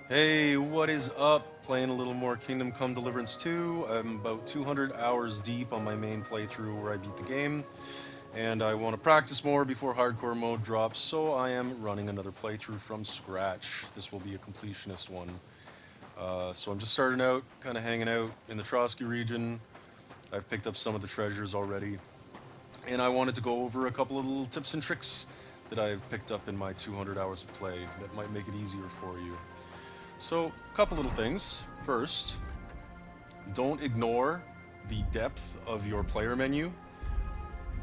Hey, what is up? Playing a little more Kingdom Come Deliverance 2. I'm about 200 hours deep on my main playthrough where I beat the game, and I want to practice more before hardcore mode drops, so I am running another playthrough from scratch. This will be a completionist one. So I'm just starting out, kind of hanging out in the Trotsky region. I've picked up some of the treasures already, and I wanted to go over a couple of little tips and tricks that I've picked up in my 200 hours of play that might make it easier for you. So, a couple little things. First, don't ignore the depth of your player menu.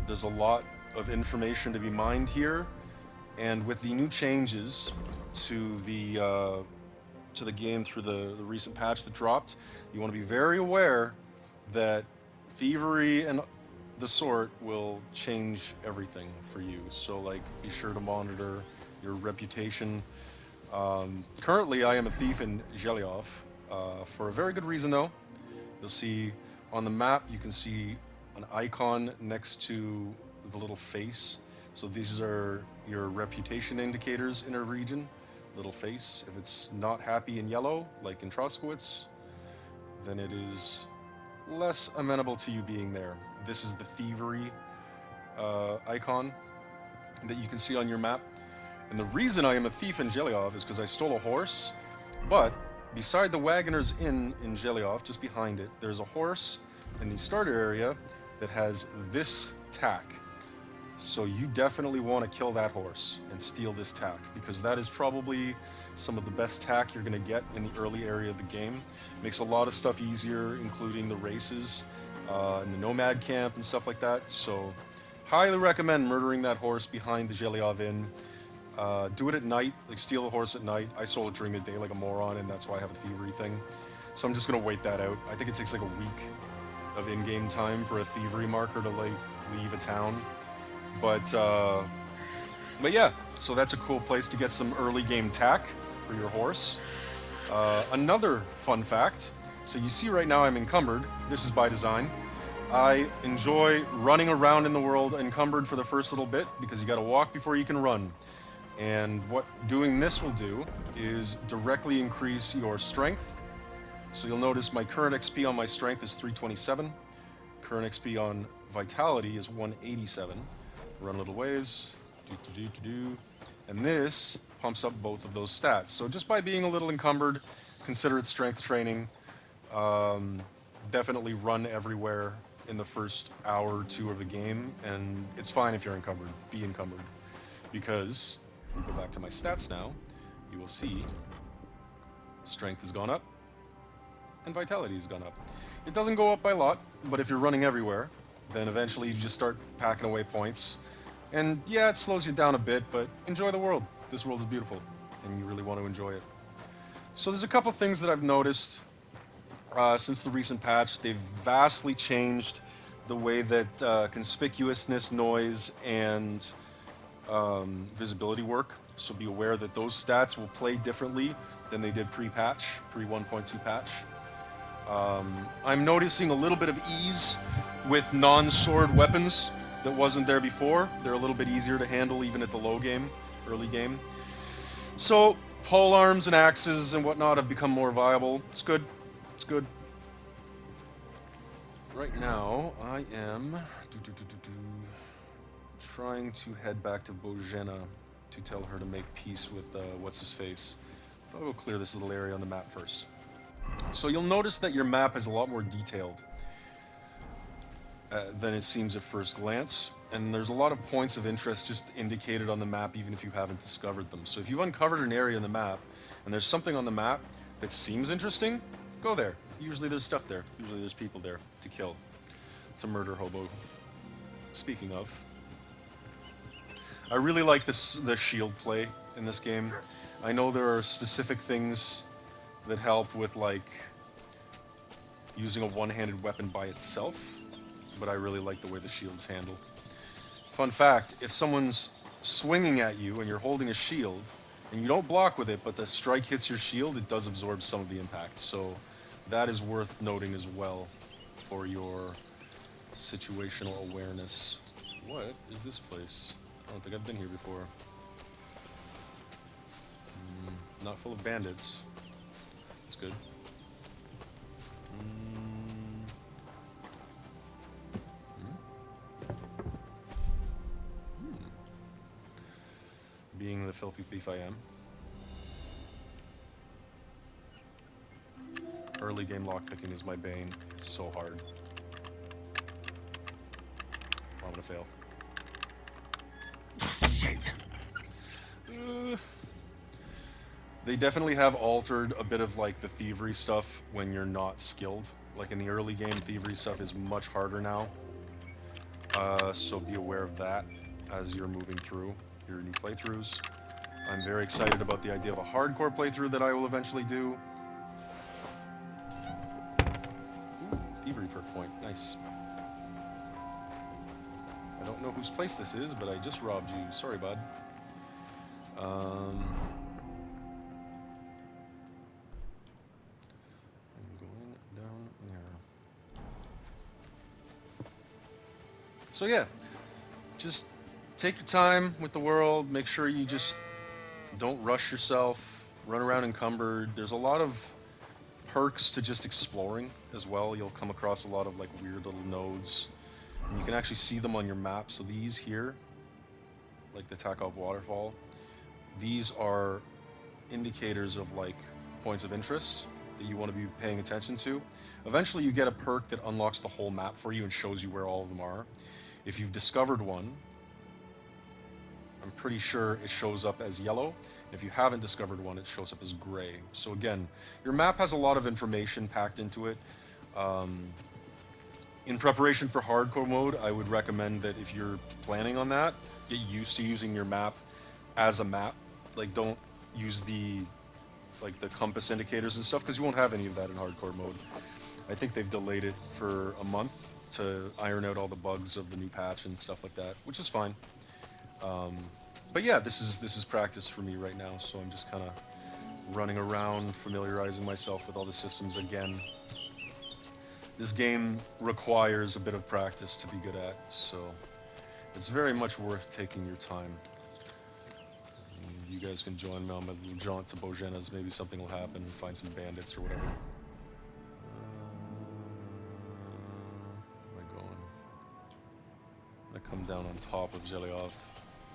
There's a lot of information to be mined here, and with the new changes to the game through the recent patch that dropped, you want to be very aware that thievery and the sort will change everything for you. So, like, be sure to monitor your reputation. Currently, I am a thief in Zhelyov, for a very good reason, though. You'll see on the map, you can see an icon next to the little face. So these are your reputation indicators in a region. Little face. If it's not happy in yellow, like in Troskowitz, then it is less amenable to you being there. This is the thievery icon that you can see on your map. And the reason I am a thief in Zhelyov is because I stole a horse, but beside the Wagoner's Inn in Zhelyov, just behind it, there's a horse in the starter area that has this tack. So you definitely want to kill that horse and steal this tack because that is probably some of the best tack you're going to get in the early area of the game. Makes a lot of stuff easier, including the races and the nomad camp and stuff like that. So highly recommend murdering that horse behind the Zhelyov Inn. Do it at night, like steal a horse at night. I sold it during the day like a moron, and that's why I have a thievery thing. So I'm just gonna wait that out. I think it takes like a week of in-game time for a thievery marker to like leave a town. But uh, but yeah, so that's a cool place to get some early game tack for your horse. Another fun fact. So you see right now I'm encumbered. This is by design. I enjoy running around in the world encumbered for the first little bit because you got to walk before you can run. And what doing this will do is directly increase your strength. So you'll notice my current XP on my strength is 327. Current XP on vitality is 187. Run a little ways. Do, do, do, do, do. And this pumps up both of those stats. So just by being a little encumbered, consider it strength training. Um, Definitely run everywhere in the first hour or two of the game. And it's fine if you're encumbered. Be encumbered. Because if we go back to my stats now, you will see strength has gone up and vitality has gone up. It doesn't go up by a lot, but if you're running everywhere, then eventually you just start packing away points. And yeah, it slows you down a bit, but enjoy the world. This world is beautiful, and you really want to enjoy it. So there's a couple things that I've noticed since the recent patch. They've vastly changed the way that conspicuousness, noise, and visibility work. So be aware that those stats will play differently than they did pre-patch, pre 1.2 patch. I'm noticing a little bit of ease with non-sword weapons that wasn't there before. They're a little bit easier to handle even at the low game, early game. So pole arms and axes and whatnot have become more viable. It's good. It's good. Right now, I am trying to head back to Bojena to tell her to make peace with what's his face. I'll go clear this little area on the map first. So you'll notice that your map is a lot more detailed than it seems at first glance, and there's a lot of points of interest just indicated on the map even if you haven't discovered them. So if you've uncovered an area in the map and there's something on the map that seems interesting, go there. Usually there's stuff there. Usually there's people there to kill, to murder hobo. Speaking of, I really like the shield play in this game. I know there are specific things that help with like using a one-handed weapon by itself, but I really like the way the shields handle. Fun fact, if someone's swinging at you and you're holding a shield and you don't block with it, but the strike hits your shield, it does absorb some of the impact. So that is worth noting as well for your situational awareness. What is this place? I don't think I've been here before. Not full of bandits. That's good. Being the filthy thief I am. Early game lockpicking is my bane. It's so hard. I'm gonna fail. Shit. They definitely have altered a bit of like the thievery stuff when you're not skilled. Like in the early game, thievery stuff is much harder now. So be aware of that as you're moving through your new playthroughs. I'm very excited about the idea of a hardcore playthrough that I will eventually do. Ooh, thievery perk point, nice. I don't know whose place this is, but I just robbed you. Sorry, bud. I'm going down there. So yeah, just take your time with the world. Make sure you just don't rush yourself. Run around encumbered. There's a lot of perks to just exploring as well. You'll come across a lot of like weird little nodes. And you can actually see them on your map. So these here, like the Takov waterfall, these are indicators of like points of interest that you want to be paying attention to. Eventually you get a perk that unlocks the whole map for you and shows you where all of them are. If you've discovered one, I'm pretty sure it shows up as yellow. If you haven't discovered one, it shows up as gray. So again, your map has a lot of information packed into it. In preparation for hardcore mode, I would recommend that if you're planning on that, get used to using your map as a map. Like, don't use the compass indicators and stuff, because you won't have any of that in hardcore mode. I think they've delayed it for a month to iron out all the bugs of the new patch and stuff like that, which is fine. But yeah, this is practice for me right now, so I'm just kind of running around, familiarizing myself with all the systems again. This game requires a bit of practice to be good at, so it's very much worth taking your time. You guys can join me on my little jaunt to Bojena's. Maybe something will happen, find some bandits or whatever. Where am I going? I'm gonna come down on top of Zhelyov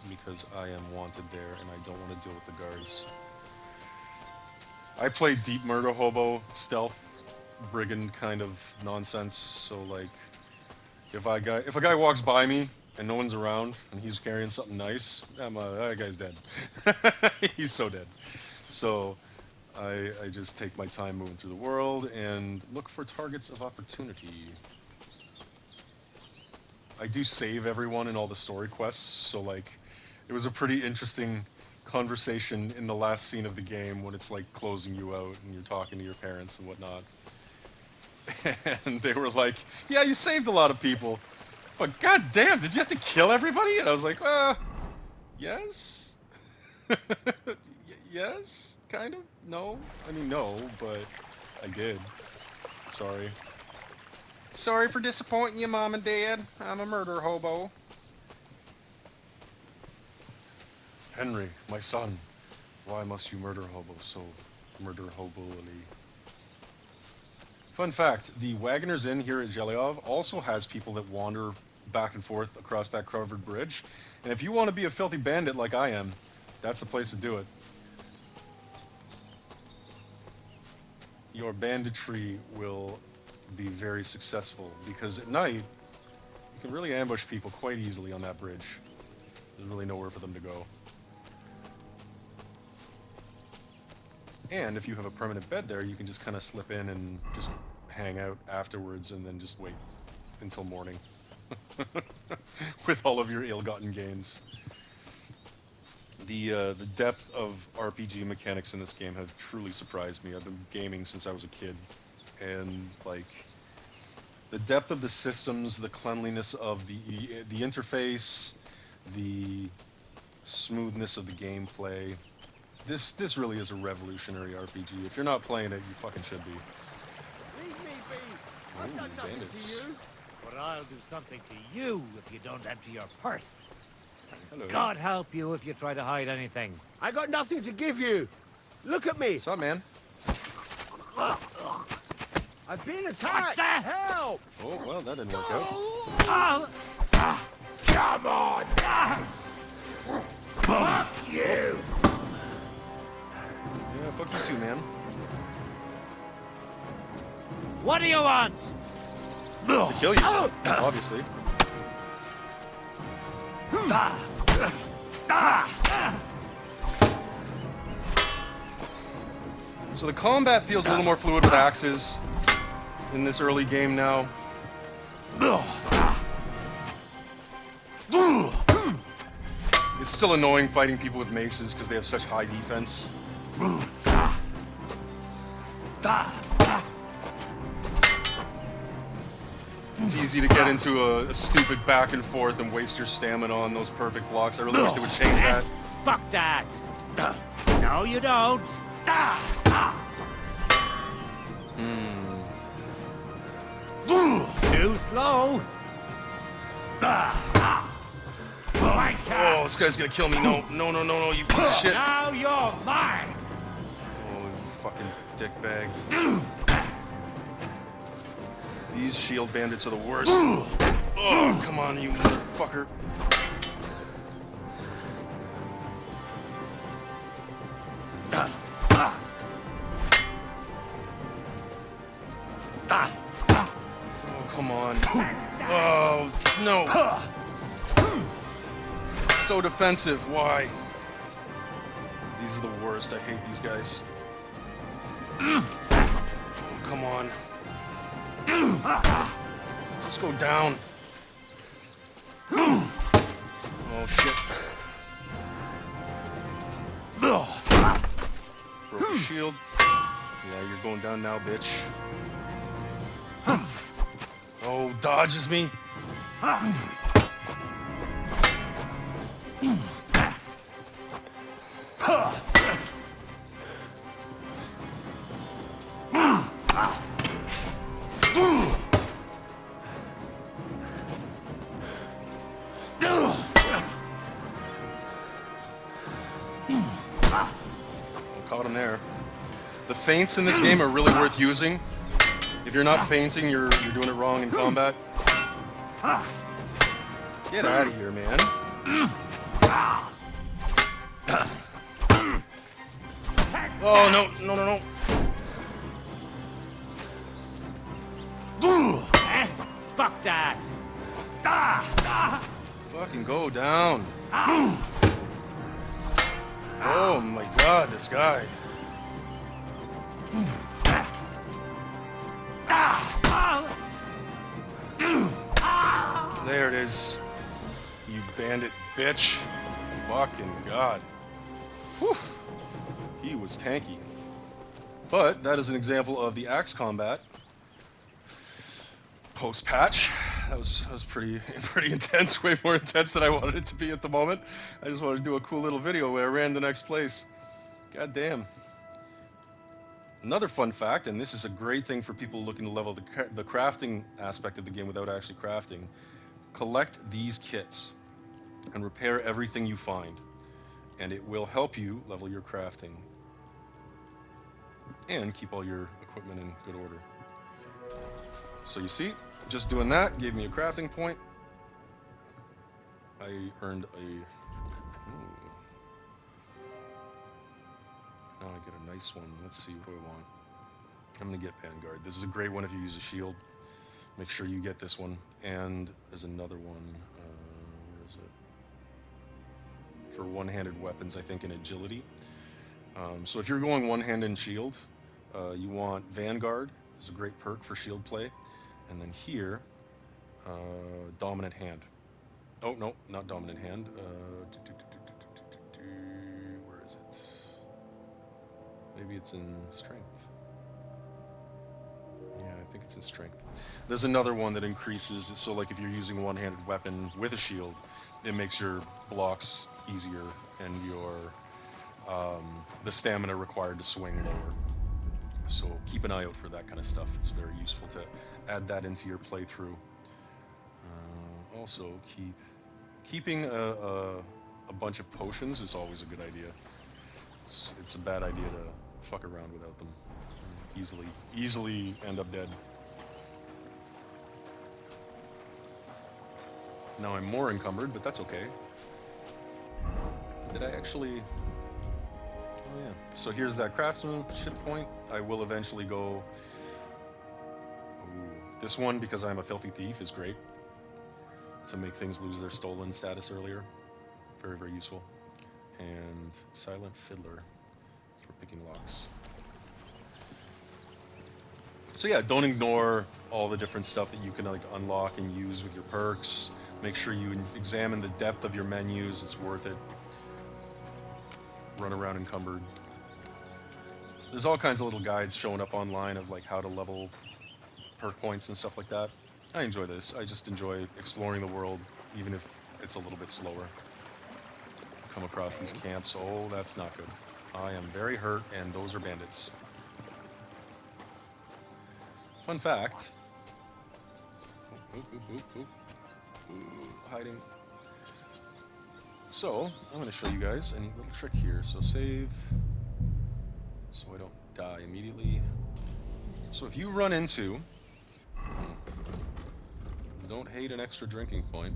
because I am wanted there and I don't want to deal with the guards. I play deep murder hobo stealth brigand kind of nonsense, so like if a guy walks by me and no one's around and he's carrying something nice, that guy's dead. He's so dead. So I just take my time moving through the world and look for targets of opportunity. I do save everyone in all the story quests, so like it was a pretty interesting conversation in the last scene of the game when it's like closing you out and you're talking to your parents and whatnot. And they were like, yeah, you saved a lot of people, but goddamn, did you have to kill everybody? And I was like, yes. Yes, kind of. No, I mean no, but I did. Sorry. Sorry for disappointing you, Mom and Dad. I'm a murder hobo. Henry, my son, why must you murder hobo so murder-hobo-ly? Fun fact, the Wagoner's Inn here at Zhelyov also has people that wander back and forth across that covered bridge. And if you want to be a filthy bandit like I am, that's the place to do it. Your banditry will be very successful because at night, you can really ambush people quite easily on that bridge. There's really nowhere for them to go. And if you have a permanent bed there, you can just kind of slip in and just hang out afterwards and then just wait until morning with all of your ill-gotten gains. The depth of RPG mechanics in this game have truly surprised me. I've been gaming since I was a kid, and like the depth of the systems, the cleanliness of the interface, the smoothness of the gameplay. This really is a revolutionary RPG. If you're not playing it, you fucking should be. Leave me be. I've done nothing bandits. to you. But I'll do something to you if you don't empty your purse. Hello. God help you if you try to hide anything. I got nothing to give you. Look at me. What's up, man? I've been attacked! Help! Oh, well, that didn't work out. Come on! Fuck you! Yeah, fuck you too, man. What do you want? To kill you, obviously. So the combat feels a little more fluid with axes in this early game now. It's still annoying fighting people with maces because they have such high defense. It's easy to get into a stupid back and forth and waste your stamina on those perfect blocks. I really wish they would change that. Fuck that! No, you don't! Too slow! Oh, this guy's gonna kill me. No, no, no, no, no, you piece of shit. Now you're mine! Oh, you fucking dickbag. These shield bandits are the worst. Oh, come on, you motherfucker. Oh, come on. Oh, no. So defensive. Why? These are the worst. I hate these guys. Oh, come on. Just go down. Oh, shit. Broken shield. Yeah, you're going down now, bitch. Oh, dodges me. Caught him there. The feints in this game are really worth using. If you're not feinting, you're doing it wrong in combat. Get out of here, man. Oh, no, no, no, no. Fuck that! Fucking go down. Oh my god, this guy. There it is. You bandit bitch. Fucking god. Whew. He was tanky. But that is an example of the axe combat post-patch. That was pretty intense, way more intense than I wanted it to be at the moment. I just wanted to do a cool little video where I ran the next place. God damn. Another fun fact, and this is a great thing for people looking to level the crafting aspect of the game without actually crafting. Collect these kits and repair everything you find, and it will help you level your crafting and keep all your equipment in good order. So you see, just doing that gave me a crafting point. I earned a... Now I get a nice one. Let's see, what do I want? I'm gonna get Vanguard. This is a great one if you use a shield. Make sure you get this one. And there's another one. Where is it? For one-handed weapons, I think, in agility. So if you're going one-handed shield, you want Vanguard. It's a great perk for shield play. And then here, Dominant Hand. Oh, no, not Dominant Hand. Where is it? Maybe it's in Strength. Yeah, I think it's in Strength. There's another one that increases, so like if you're using a one-handed weapon with a shield, it makes your blocks easier and your the stamina required to swing lower. So keep an eye out for that kind of stuff. It's very useful to add that into your playthrough. Also, keeping a bunch of potions is always a good idea. It's a bad idea to fuck around without them. Easily end up dead. Now I'm more encumbered, but that's okay. Did I actually... Oh yeah. So here's that craftsmanship point. I will eventually go... Ooh. This one, because I'm a filthy thief, is great. To make things lose their stolen status earlier. Very, very useful. And Silent Fiddler for picking locks. So yeah, don't ignore all the different stuff that you can like unlock and use with your perks. Make sure you examine the depth of your menus. It's worth it. Run around encumbered. There's all kinds of little guides showing up online of like how to level perk points and stuff like that. I enjoy this. I just enjoy exploring the world, even if it's a little bit slower. Come across these camps. Oh, that's not good. I am very hurt, and those are bandits. Fun fact. Hiding. So, I'm going to show you guys a neat little trick here. So save, so I don't die immediately. So if you run into, don't hate an extra drinking point.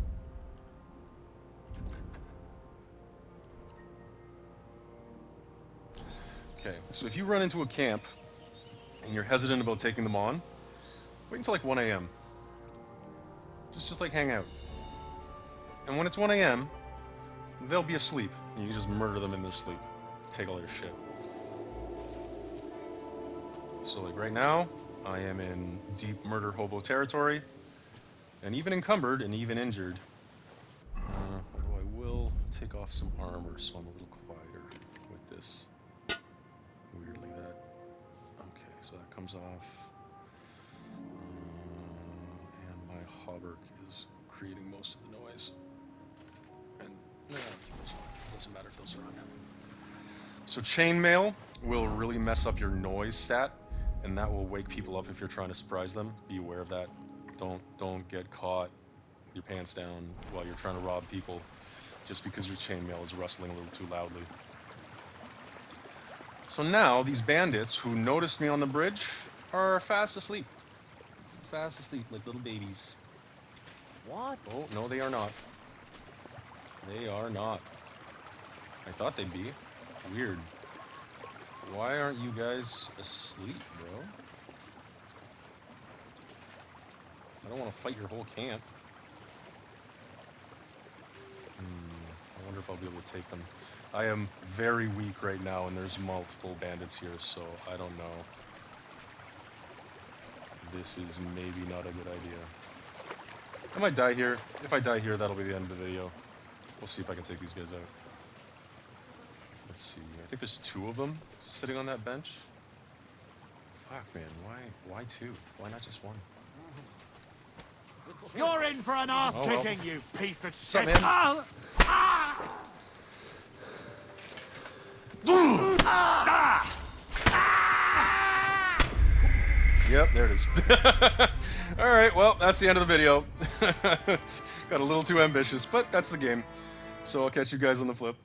Okay, so if you run into a camp and you're hesitant about taking them on, wait until like 1 a.m. Just like hang out. And when it's 1 a.m., they'll be asleep. And you can just murder them in their sleep. Take all their shit. So like right now, I am in deep murder hobo territory. And even encumbered and even injured. Although I will take off some armor so I'm a little quieter with this. Weirdly that. Okay, so that comes off. And my hauberk is creating most of the noise. And no, I'll keep those on. It doesn't matter if those are on. So chainmail will really mess up your noise stat, and that will wake people up if you're trying to surprise them. Be aware of that. Don't get caught with your pants down while you're trying to rob people just because your chainmail is rustling a little too loudly. So now these bandits who noticed me on the bridge are fast asleep. Fast asleep like little babies. What? Oh, no, they are not. They are not. I thought they'd be. Weird. Why aren't you guys asleep, bro? I don't want to fight your whole camp. I wonder if I'll be able to take them. I am very weak right now, and there's multiple bandits here, so I don't know. This is maybe not a good idea. I might die here. If I die here, that'll be the end of the video. We'll see if I can take these guys out. Let's see. I think there's 2 of them sitting on that bench. Fuck, man. Why 2? Why not just 1? You're in for an ass Oh, well. kicking, you piece of What's up, shit. man? Yep, there it is. Alright, well, that's the end of the video. Got a little too ambitious, but that's the game. So I'll catch you guys on the flip.